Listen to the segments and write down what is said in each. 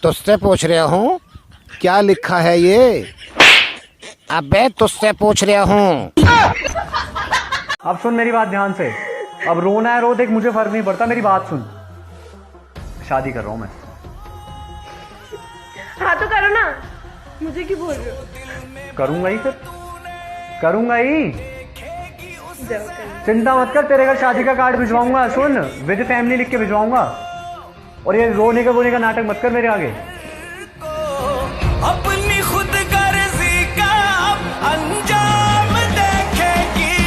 तुझसे पूछ रहा हूँ क्या लिखा है ये। अबे तुझसे पूछ रहा हूँ। अब सुन मेरी बात ध्यान से। अब रोना है रो, देख मुझे फर्क नहीं पड़ता, मेरी बात सुन। शादी कर रहा हूं मैं। हाँ तो करो ना, मुझे क्यों बोल रहे हो? करूंगा ही, फिर करूंगा ही। जाओ कर। चिंता मत कर, तेरे घर शादी का कार्ड भिजवाऊंगा। सुन, विद फैमिली लिख के भिजवाऊंगा। और ये रोने का बोने का नाटक मत कर मेरे आगे। अपनी खुद गर्जी का अंजाम देखेगी,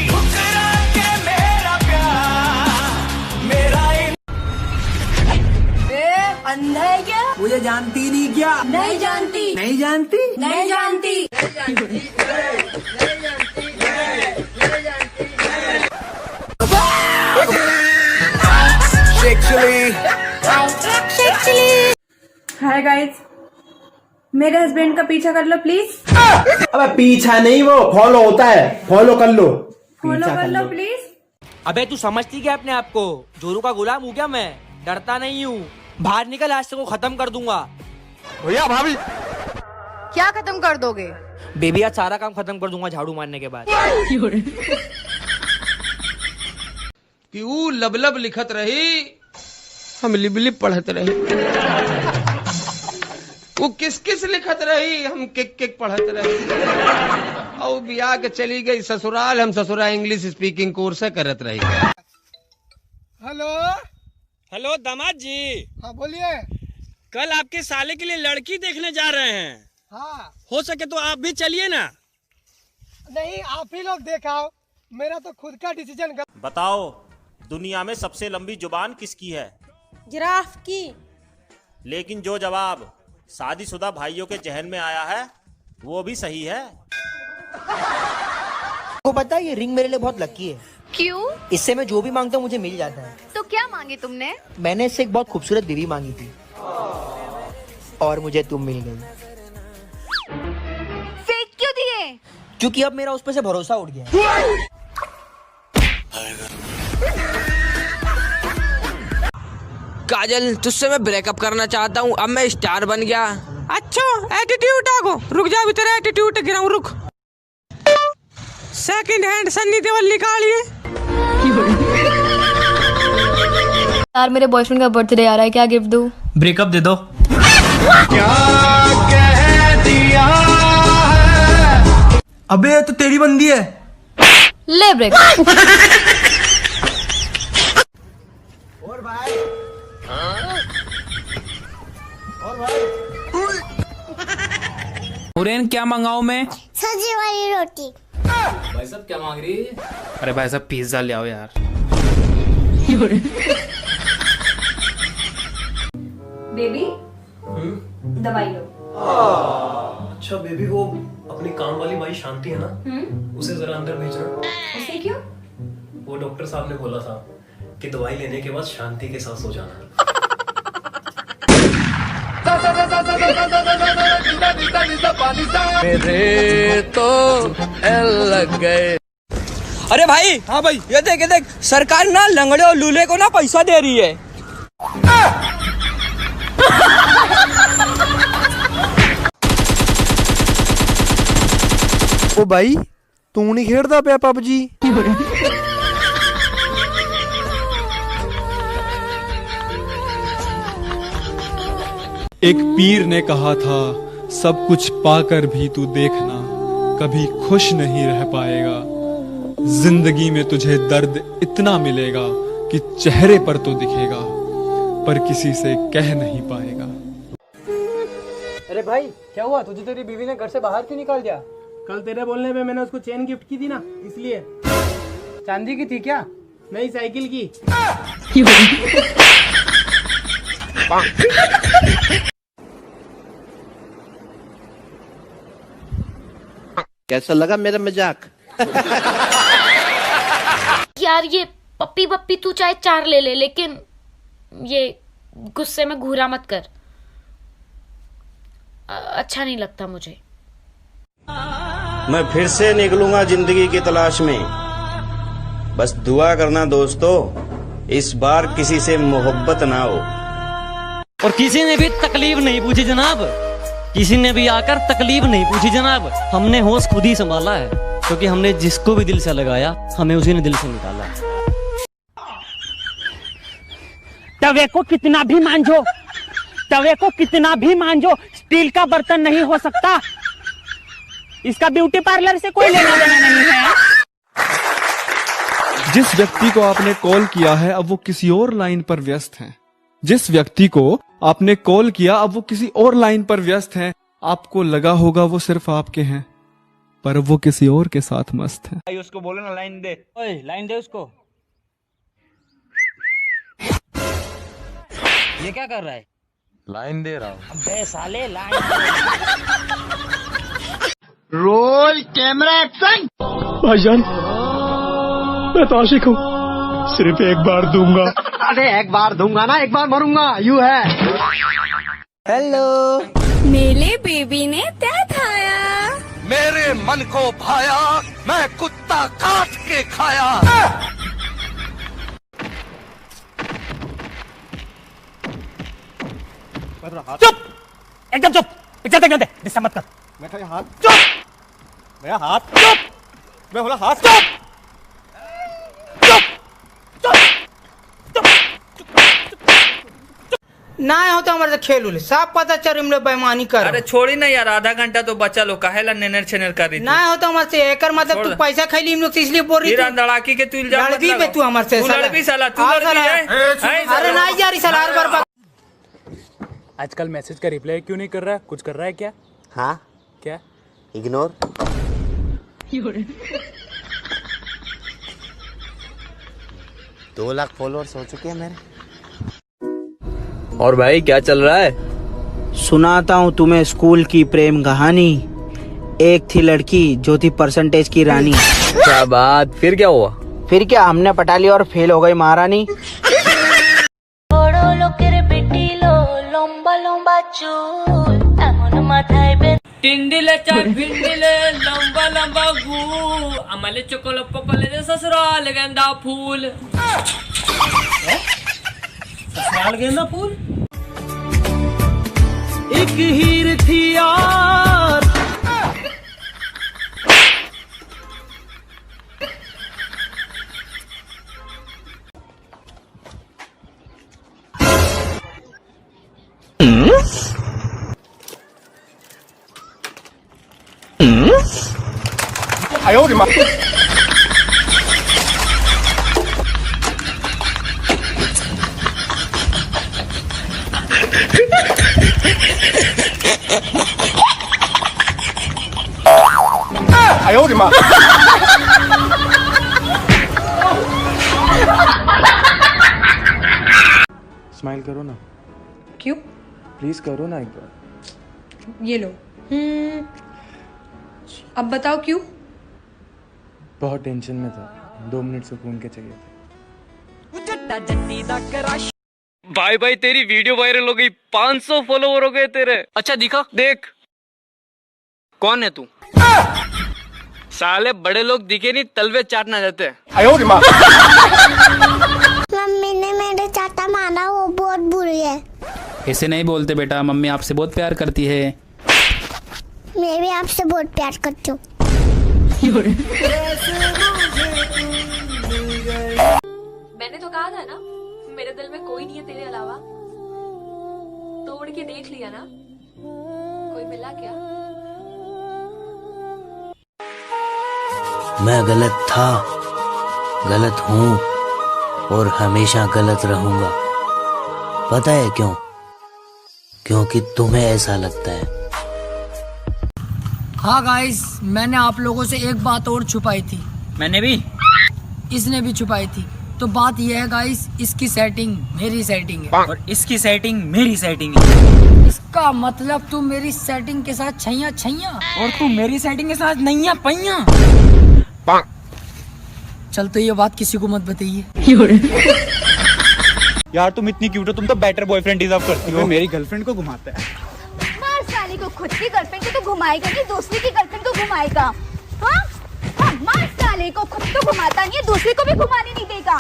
ठुकरा के मेरा प्यार मेरा अंधा है क्या? मुझे जानती नहीं क्या? नहीं जानती। नहीं जानती? नहीं जानती। हाय गाइस, मेरे हस्बैंड का पीछा कर लो प्लीज। अबे पीछा नहीं, वो फॉलो होता है, फॉलो कर लो। फॉलो कर लो प्लीज। अबे तू समझती क्या अपने आप को? जोरू का गुलाम हूँ क्या मैं? डरता नहीं हूँ। बाहर निकल, आज से को खत्म कर दूंगा। भैया भाभी क्या खत्म कर दोगे? बेबी आज सारा काम खत्म कर दूंगा झाड़ू मारने के बाद। कि ऊ लब लिखत रही, हम लिब लिब पढ़त रही। वो किस किस लिखत रही, हम किक किक पढ़त रही। और बिया के चली गई ससुराल, हम ससुराल इंग्लिश स्पीकिंग कोर्स करत रही। हेलो हेलो दामाद जी। हाँ बोलिए। कल आपके साले के लिए लड़की देखने जा रहे हैं। हाँ हो सके तो आप भी चलिए ना। नहीं, आप ही लोग देखाओ, मेरा तो खुद का डिसीजन। बताओ, दुनिया में सबसे लंबी जुबान किसकी है? जिराफ की। लेकिन जो जवाब शादीशुदा भाइयों के जहन में आया है वो भी सही है। को पता है ये रिंग मेरे लिए बहुत लकी है। क्यों? इससे मैं जो भी मांगता हूँ मुझे मिल जाता है। तो क्या मांगे तुमने? मैंने इससे एक बहुत खूबसूरत बीवी मांगी थी और मुझे तुम मिल गई। फेक क्यों दिए? क्योंकि अब मेरा उस पर से भरोसा उठ गया। काजल, तुझसे मैं ब्रेकअप करना चाहता हूँ, अब मैं स्टार बन गया। अच्छा एटीट्यूड आगो, रुक जा, तेरा एटीट्यूड गिराऊं, रुक। सेकंड हैंड सन्नी देओल निकालिए। यार मेरे बॉयफ्रेंड का बर्थडे आ रहा है, क्या गिफ्ट दूं? ब्रेकअप दे दो। क्या कह दिया है? अबे तो तेरी बंदी है। ले ब्रेक। ओरेन क्या मंगाऊं मैं? सब्जी वाली रोटी। भाई साहब क्या मांग रही है? अरे भाई साहब पिज्जा ले आओ यार। बेबी दवाई लो। अच्छा बेबी, वो अपनी काम वाली बाई शांति है ना, उसे जरा अंदर भेजना। उसे क्यों? वो डॉक्टर साहब ने बोला था कि दवाई लेने के बाद शांति के साथ सो जाना। मेरे तो लग गए। अरे भाई, हाँ भाई, ये देख सरकार ना लंगड़े और लूले को ना पैसा दे रही है। ओ भाई, तू नहीं खेलता पे पबजी? एक पीर ने कहा था, सब कुछ पाकर भी तू देखना, कभी खुश नहीं रह पाएगा। जिंदगी में तुझे दर्द इतना मिलेगा कि चेहरे पर तो दिखेगा, पर किसी से कह नहीं पाएगा। अरे भाई क्या हुआ, तुझे तेरी बीवी ने घर से बाहर क्यों निकाल दिया? कल तेरे बोलने पे मैंने उसको चेन गिफ्ट की थी ना, इसलिए। चांदी की थी क्या? नहीं, साइकिल की। कैसा लगा मेरा मजाक? यार ये पप्पी बप्पी तू चाहे 4 ले ले, लेकिन ये गुस्से में घूरा मत कर। अच्छा नहीं लगता मुझे। मैं फिर से निकलूंगा जिंदगी की तलाश में। बस दुआ करना दोस्तों, इस बार किसी से मोहब्बत ना हो। और किसी ने भी तकलीफ नहीं पूछी जनाब, किसी ने भी आकर तकलीफ नहीं पूछी जनाब। हमने होश खुद ही संभाला है, क्योंकि हमने जिसको भी दिल से लगाया हमें उसी ने दिल से निकाला। तवे को कितना भी मांझो, तवे को कितना भी मांझो, स्टील का बर्तन नहीं हो सकता। इसका ब्यूटी पार्लर से कोई लेना देना नहीं है। जिस व्यक्ति को आपने कॉल किया है अब वो किसी और लाइन पर व्यस्त हैं। जिस व्यक्ति को आपने कॉल किया अब वो किसी और लाइन पर व्यस्त हैं। आपको लगा होगा वो सिर्फ आपके हैं, पर वो किसी और के साथ मस्त हैं। भाई उसको बोलो ना लाइन दे। ओए लाइन दे उसको। ये क्या कर रहा है? लाइन दे रहा हूँ। अबे साले लाइन रोल कैमरा एक्शन। भाईजान मैं तो आशिक हूँ, सिर्फ एक बार दूंगा। अरे एक बार दूंगा ना, एक बार मरूंगा। यू है। हेलो। मेरे बेबी ने क्या खाया? मेरे मन को भाया, मैं कुत्ता काट के खाया। चुप, एकदम चुप। पिक्चर देखने दे, डिस्टर्ब मत कर। मैं कहा हाथ चुप, मेरा हाथ चुप, मैं बोला हाथ चुप, चुप, चुप, ना हो तो हमारे से खेल उले साफ पता चल हम लोग बेईमानी कर। अरे छोड़ी ना यार, आधा घंटा तो बचा लो, काहेला नेनर छेनर कर रही थी। ना हो तो हमारे से एकर मतलब तू पैसा खाई हम लोग से इसलिए बोल रही थी। लड़ाकी के तू इल्जाम लड़की पे तू हमारे से लड़की साला तू लड़की है। अरे ना जा रही साला हर बार। आजकल मैसेज का रिप्लाई क्यों नहीं कर रहा है? कुछ कर रहा है क्या? हाँ क्या? इग्नोर। 2 लाख फॉलोअर्स हो चुके हैं मेरे। और भाई क्या चल रहा है? सुनाता हूँ तुम्हें स्कूल की प्रेम कहानी। एक थी लड़की जो थी परसेंटेज की रानी। क्या बात, फिर क्या हुआ? फिर क्या, हमने पटा लिया और फेल हो गई महारानी। टिंडिले चाट भिंडिले लंबा लंबा गू अमले चोकोलो पकोले दे ससुराल गेंदा फूल। ससुराल गेंदा फूल। एक हीर थी यार। आयो रे माँ। आयो रे माँ। स्माइल करो ना। क्यों? प्लीज करो ना एक बार। ये लो। अब बताओ क्यों? बहुत टेंशन में था, 2 मिनट सुकून के चाहिए थे। भाई भाई तेरी वीडियो वायरल हो गई, 500 फॉलोवर हो गए तेरे। अच्छा दिखा, देख कौन है तू? साले बड़े लोग दिखे नहीं, तलवे चाटना जाते हैं। आयो रे माँ। मम्मी ने मेरे चाटा माना, वो बहुत बुरी है। ऐसे नहीं बोलते बेटा, मम्मी आपसे बहुत प्यार करती है। मैं भी आपसे बहुत प्यार करती हूँ। मैंने तो कहा था ना, मेरे दिल में कोई नहीं है तेरे अलावा। तोड़ के देख लिया ना, कोई मिला क्या? मैं गलत था, गलत हूँ और हमेशा गलत रहूंगा। पता है क्यों? क्योंकि तुम्हें ऐसा लगता है। हाँ गाइस, मैंने आप लोगों से एक बात और छुपाई थी। मैंने भी, इसने भी छुपाई थी। तो बात यह है गाइस, इसकी सेटिंग मेरी सेटिंग है और इसकी सेटिंग मेरी सेटिंग है। इसका मतलब तू मेरी सेटिंग के साथ छैया छैया और तू मेरी सेटिंग के साथ नैया पैया। चल तो ये बात किसी को मत बताइए। यार तुम इतनी क्यूट हो, तुम तो बेटर बॉयफ्रेंड डिजर्व करती हो। मेरी गर्लफ्रेंड को घुमाता है। मार साले को, खुद की गर्लफ्रेंड को तो घुमाएगा नहीं, दूसरी की गर्लफ्रेंड को घुमाएगा। हाँ? हाँ, मार साले को, खुद तो घुमाता नहीं है, दूसरी को भी घुमाने नहीं देगा।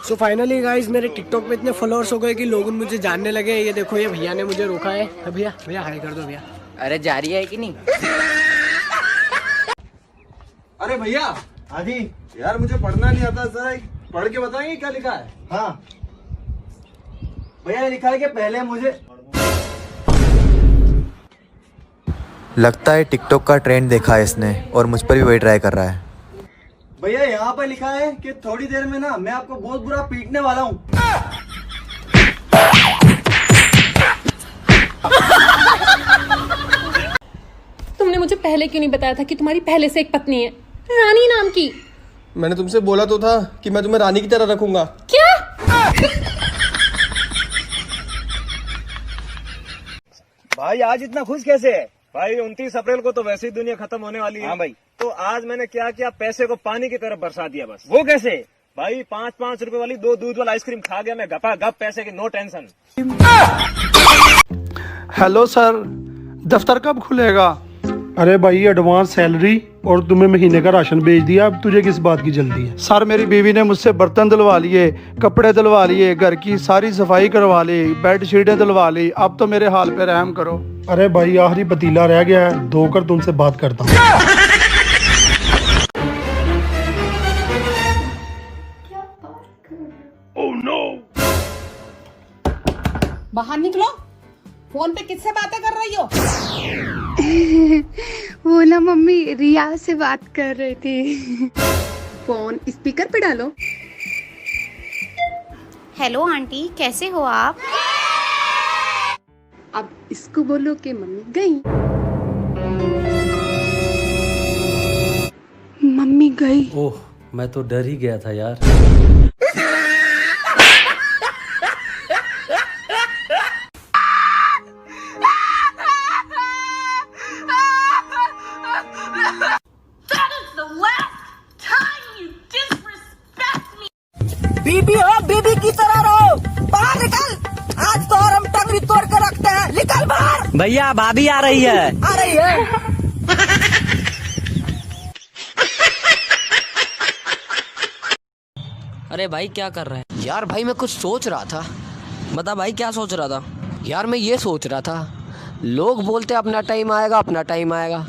सो फाइनली गाइस मेरे टिकटॉक पे इतने फॉलोअर्स हो गए कि लोग मुझे जानने लगे। ये देखो ये भैया ने मुझे रोका है। भैया भैया हाय कर दो भैया। अरे जारी है कि नहीं? अरे भैया हाँ जी यार, मुझे पढ़ना नहीं आता, जरा पढ़ के बताएंगे क्या लिखा है? हाँ भैया लिखा है कि पहले मुझे। लगता है टिकटॉक का ट्रेंड देखा है इसने और मुझ पर भी वही ट्राई कर रहा है। भैया यहाँ पर लिखा है कि थोड़ी देर में ना मैं आपको बहुत बुरा पीटने वाला हूँ। तुमने मुझे पहले क्यों नहीं बताया था कि तुम्हारी पहले से एक पत्नी है, रानी नाम की? मैंने तुमसे बोला तो था कि मैं तुम्हें रानी की तरह रखूंगा। क्या? भाई आज इतना खुश कैसे है? भाई 29 अप्रैल को तो वैसे ही दुनिया खत्म होने वाली है। हाँ भाई। तो आज मैंने क्या किया, पैसे को पानी की तरफ बरसा दिया बस। वो कैसे? भाई 5-5 रुपए वाली 2 दूध वाला आइसक्रीम खा गया मैं, गपा गप, पैसे की नो टेंशन। हेलो सर, दफ्तर कब खुलेगा? अरे भाई एडवांस सैलरी और तुम्हें महीने का राशन भेज दिया, अब तुझे किस बात की जल्दी है? सर मेरी बीवी ने मुझसे बर्तन धुलवा लिए, कपड़े धुलवा लिए, घर की सारी सफाई करवा ली, बेड शीटें धुलवा ली, अब तो मेरे हाल पे रहम करो। अरे भाई आखिरी पतीला रह गया है, धोकर तुमसे बात करता हूँ। Oh no! बाहर निकलो, फोन पे किससे बातें कर रही हो? वो ना मम्मी रिया से बात कर रही थी। फोन स्पीकर पे डालो। हेलो आंटी, कैसे हो आप? अब इसको बोलो कि मम्मी गई। मम्मी गई। ओह मैं तो डर ही गया था यार। बीबी हो, बीबी की तरह रहो, बाहर निकल। आज तो और हम टंगरी तोड़ के रखते हैं, निकल बाहर। भैया भाभी आ रही है। आ रही है। अरे भाई क्या कर रहे हैं? यार भाई मैं कुछ सोच रहा था। बता भाई क्या सोच रहा था? यार मैं ये सोच रहा था, लोग बोलते अपना टाइम आएगा अपना टाइम आएगा,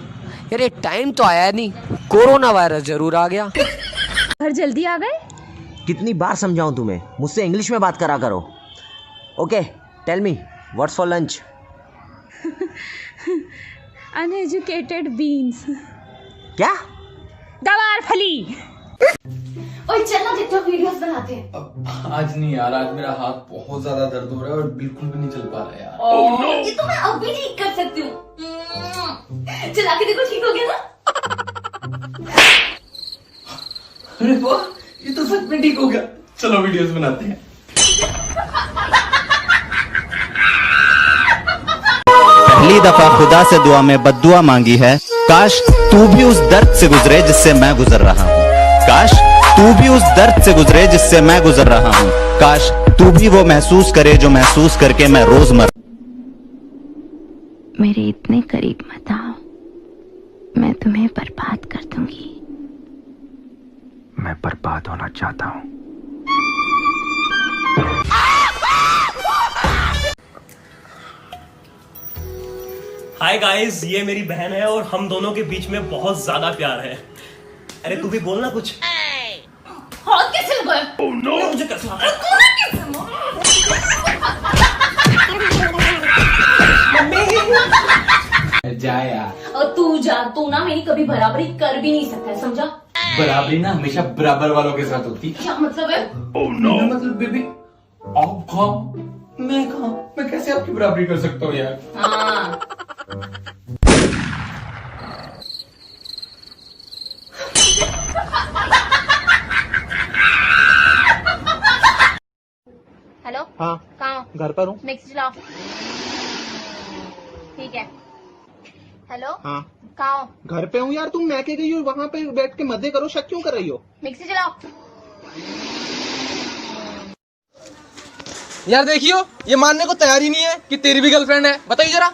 यार ये टाइम तो आया नहीं, कोरोना वायरस जरूर आ गया। घर जल्दी आ गए? कितनी बार समझाऊं तुम्हें, मुझसे इंग्लिश में बात करा करो। Okay tell me what's for lunch? Uneducated beans. क्या? गवार फली। ओए चल ना टिकटॉक वीडियोस बनाते हैं। आज नहीं यार, आज मेरा हाथ बहुत ज्यादा दर्द हो रहा है और बिल्कुल भी नहीं चल पा रहा है यार। Oh no! ये तो मैं अब भी ठीक कर सकती हूँ। चला के देखो, ठीक हो गया ना? अरे वाह, ये तो सच में ठीक हो गया। चलो वीडियोस बनाते हैं। पहली दफा खुदा से दुआ में बद्दुआ मांगी है, काश तू भी उस दर्द से गुजरे जिससे मैं गुजर रहा हूँ। काश तू भी उस दर्द से गुजरे जिससे मैं गुजर रहा हूँ। काश तू भी वो महसूस करे जो महसूस करके मैं रोजमर्रा। मेरे इतने करीब मत आओ, मैं तुम्हें बर्बाद कर दूंगी। मैं बर्बाद होना चाहता हूँ। हाय गाइस, ये मेरी बहन है और हम दोनों के बीच में बहुत ज्यादा प्यार है। अरे तू भी बोलना कुछ। हाथ कैसे लगाया? Oh no! मुझे कैसे लगा? जा यार। और तू जा, तू ना मेरी कभी बराबरी कर भी नहीं सकता है, समझा? बराबरी ना हमेशा बराबर वालों के साथ होती। क्या मतलब है? Oh no! मतलब बेबी आप खाओ मैं खाऊं, मैं कैसे आपकी बराबरी कर सकता हूँ यार? हाँ। हेलो। हाँ कहाँ? घर पर हूँ। मिक्सी चलाओ। ठीक है। हेलो। हाँ कहाँ हो? घर पे हूँ यार, तुम मैके गई हो, वहाँ पे बैठ के मजे करो, शक क्यों कर रही हो? मिक्सी चलाओ। यार देखियो, ये मानने को तैयार ही नहीं है कि तेरी भी गर्लफ्रेंड है। बताइए जरा।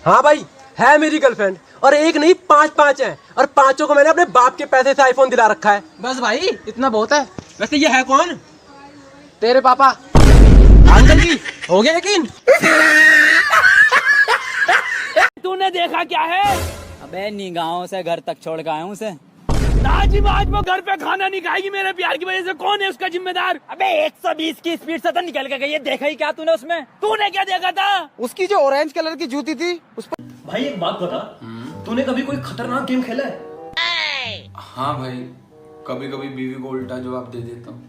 हाँ भाई है मेरी गर्लफ्रेंड, और एक नहीं 5 हैं, और 5 को मैंने अपने बाप के पैसे से आईफोन दिला रखा है। बस भाई इतना बहुत है। वैसे ये है कौन? तेरे पापा। अंकल जी, हो गया यकीन? तूने देखा क्या है? अबे निगाहों से घर तक छोड़ के आया हूँ उसे। आज वो घर पे खाना नहीं खाएगी मेरे प्यार की वजह से। कौन है उसका जिम्मेदार? अबे 120 की स्पीड से तो निकल के गई है। देखा ही क्या तूने उसमें? तूने क्या देखा था? उसकी जो ऑरेंज कलर की जूती थी उस पर। भाई एक बात बता, तूने कभी कोई खतरनाक गेम खेला है? हाँ भाई, कभी कभी बीवी को उल्टा जवाब दे देता हूँ।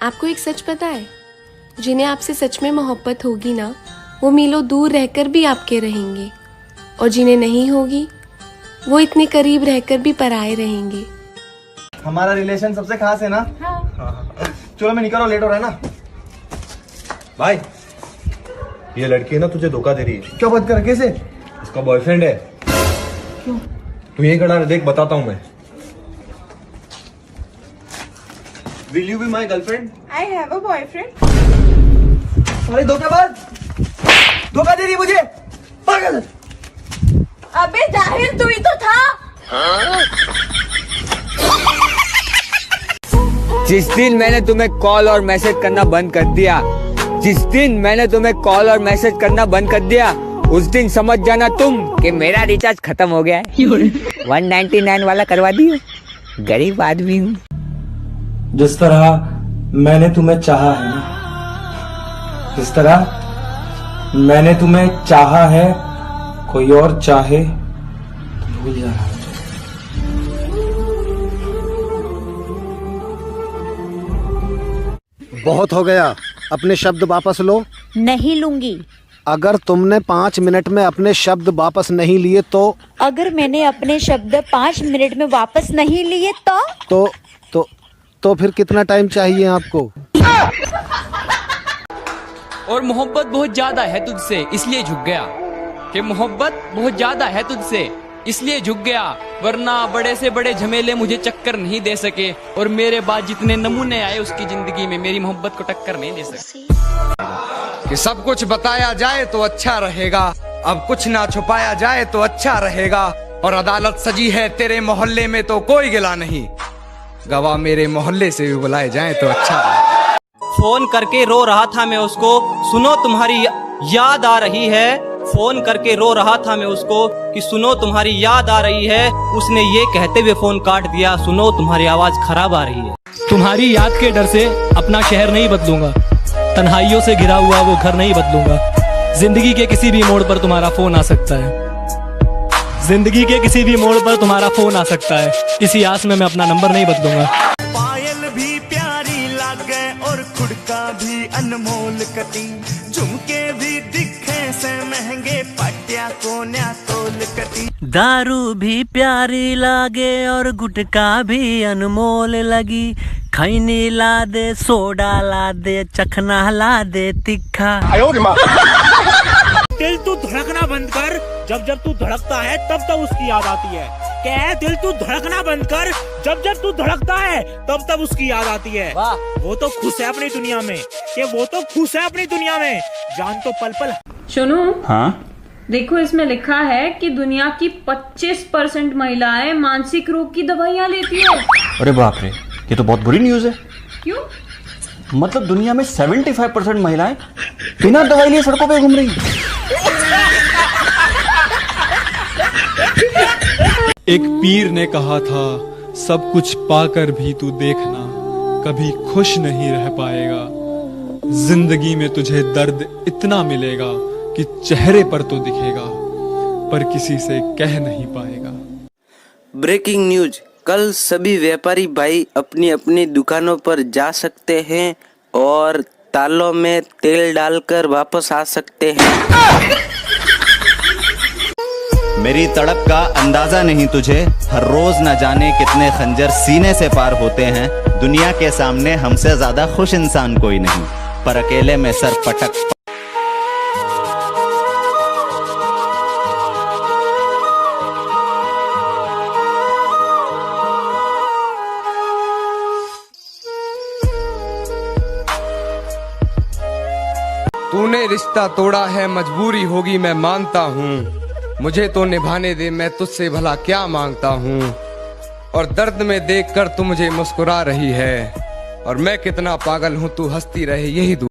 आपको एक सच पता है, जिन्हें आपसे सच में मोहब्बत होगी ना, वो मीलों दूर रहकर भी आपके रहेंगे, और जिन्हें नहीं होगी वो इतने करीब रहकर भी पराए रहेंगे। हमारा रिलेशन सबसे खास है ना? हाँ। चलो मैं निकल रहा हूँ, लेट हो रहा है ना। भाई ये लड़की है ना, तुझे धोखा दे रही है। क्या बात कर? कैसे? उसका बॉयफ्रेंड है। क्यों? तू यही खड़ा है, देख बताता हूँ मैं। Will you be my girlfriend? I have a boyfriend. अरे धोखेबाज, धोखा दे रही है मुझे, पागल। अबे जाहिर तू ही तो था। जिस दिन मैंने तुम्हें कॉल और मैसेज करना बंद कर दिया, जिस दिन मैंने तुम्हें कॉल और मैसेज करना बंद कर दिया, उस दिन समझ जाना तुम कि मेरा रिचार्ज खत्म हो गया है। 199 वाला करवा दियो, गरीब आदमी हूँ। जिस तरह मैंने तुम्हें चाहा है ना, जिस तरह मैंने तुम्हें चाहा है, कोई और चाहे तो भूल जाना। बहुत हो गया, अपने शब्द वापस लो। नहीं लूंगी। अगर तुमने 5 मिनट में अपने शब्द वापस नहीं लिए तो? अगर मैंने अपने शब्द 5 मिनट में वापस नहीं लिए तो फिर कितना टाइम चाहिए आपको? और मोहब्बत बहुत ज्यादा है तुझसे इसलिए झुक गया, कि मोहब्बत बहुत ज्यादा है तुझसे इसलिए झुक गया, वरना बड़े से बड़े झमेले मुझे चक्कर नहीं दे सके, और मेरे बाद जितने नमूने आए उसकी जिंदगी में मेरी मोहब्बत को टक्कर नहीं दे सके। कि सब कुछ बताया जाए तो अच्छा रहेगा, अब कुछ ना छुपाया जाए तो अच्छा रहेगा, और अदालत सजी है तेरे मोहल्ले में तो कोई गिला नहीं, गवाह मेरे मोहल्ले से भी बुलाए जाए तो अच्छा रहेगा। फोन करके रो रहा था मैं उसको, सुनो तुम्हारी याद आ रही है। फोन करके रो रहा था मैं उसको कि सुनो तुम्हारी याद आ रही है। उसने ये कहते हुए फोन काट दिया, सुनो तुम्हारी आवाज खराब आ रही है। तुम्हारी याद के डर से अपना शहर नहीं बदलूंगा, तन्हाइयों से घिरा हुआ वो घर नहीं बदलूंगा। जिंदगी के किसी भी मोड़ पर तुम्हारा फोन आ सकता है, जिंदगी के किसी भी मोड़ पर तुम्हारा फोन आ सकता है, इसी आस में मैं अपना नंबर नहीं बदलूंगा। पायल भी प्यारी लागे और खुड़का भी अनमोल कटी, झुमके भी दिखे से महंगे, पटिया को न्या तोल कटी। दारू भी प्यारी लागे और गुटका भी अनमोल लगी, खैनी ला दे, सोडा ला दे, चखना ला दे तीखा। दिल तू धड़कना बंद कर, जब जब तू धड़कता है तब तब उसकी याद आती है। क्या है? दिल तू धड़कना बंद कर, जब जब तू धड़कता है तब तब उसकी याद आती है। वो तो खुश है अपनी दुनिया में, कि वो तो खुश है अपनी दुनिया में, जान तो पल पल। सुनो, हाँ देखो इसमें लिखा है कि दुनिया की 25% महिलाएं मानसिक रोग की दवाइयाँ लेती है। अरे बाप रे, ये तो बहुत बुरी न्यूज है। क्यों? मतलब दुनिया में 75% महिलाएं बिना दवाई लिए सड़कों पे घूम रही हैं। एक पीर ने कहा था, सब कुछ पाकर भी तू देखना, कभी खुश नहीं रह पाएगा। जिंदगी में तुझे दर्द इतना मिलेगा कि चेहरे पर तो दिखेगा, पर किसी से कह नहीं पाएगा। ब्रेकिंग न्यूज, कल सभी व्यापारी भाई अपनी अपनी दुकानों पर जा सकते हैं और तालों में तेल डालकर वापस आ सकते हैं। मेरी तड़प का अंदाजा नहीं तुझे, हर रोज न जाने कितने खंजर सीने से पार होते हैं। दुनिया के सामने हमसे ज्यादा खुश इंसान कोई नहीं, पर अकेले में सर पटक। तूने रिश्ता तोड़ा है, मजबूरी होगी मैं मानता हूँ, मुझे तो निभाने दे, मैं तुझसे भला क्या मांगता हूँ। और दर्द में देखकर तू मुझे मुस्कुरा रही है, और मैं कितना पागल हूँ तू हंसती रहे यही दुआ।